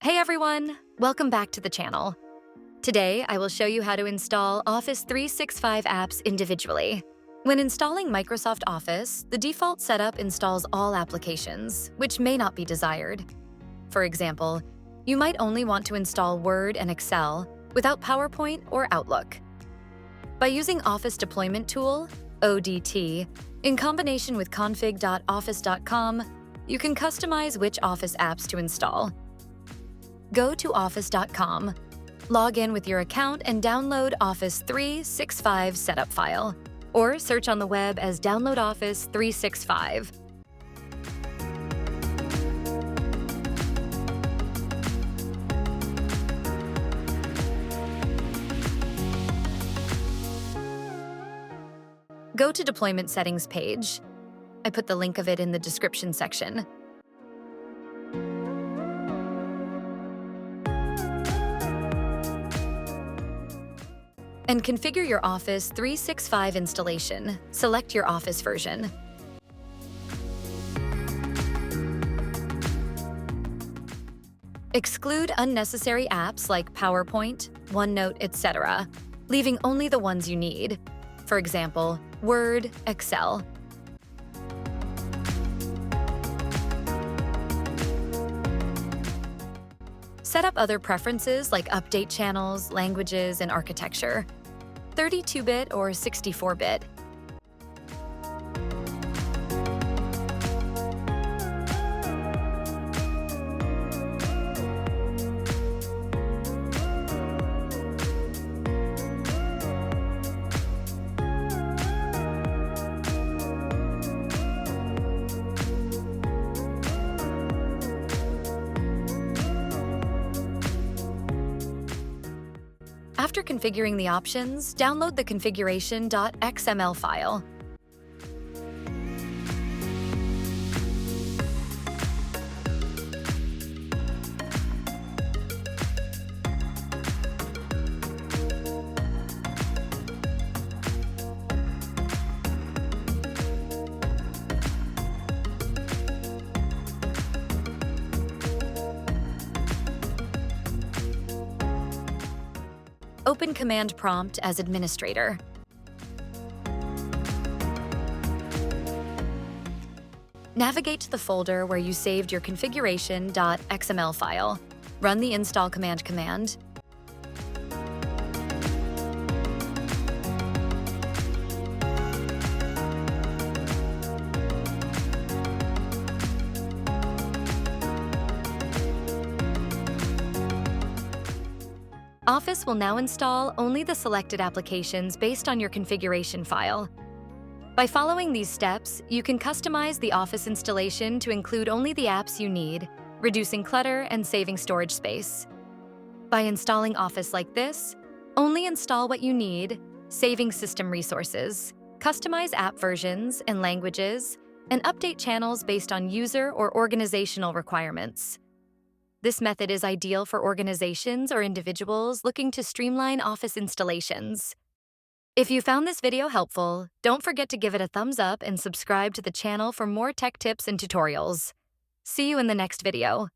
Hey everyone! Welcome back to the channel. Today, I will show you how to install Office 365 apps individually. When installing Microsoft Office, the default setup installs all applications, which may not be desired. For example, you might only want to install Word and Excel without PowerPoint or Outlook. By using Office Deployment Tool, ODT, in combination with config.office.com, you can customize which Office apps to install. Go to office.com, log in with your account and download Office 365 setup file, or search on the web as Download Office 365. Go to Deployment Settings page. I put the link of it in the description section. And configure your Office 365 installation. Select your Office version. Exclude unnecessary apps like PowerPoint, OneNote, etc., leaving only the ones you need. For example, Word, Excel. Set up other preferences like update channels, languages, and architecture, 32-bit or 64-bit. After configuring the options, download the configuration.xml file. Open Command Prompt as administrator. Navigate to the folder where you saved your configuration.xml file. Run the install command. Office will now install only the selected applications based on your configuration file. By following these steps, you can customize the Office installation to include only the apps you need, reducing clutter and saving storage space. By installing Office like this, only install what you need, saving system resources, customize app versions and languages, and update channels based on user or organizational requirements. This method is ideal for organizations or individuals looking to streamline Office installations. If you found this video helpful, don't forget to give it a thumbs up and subscribe to the channel for more tech tips and tutorials. See you in the next video.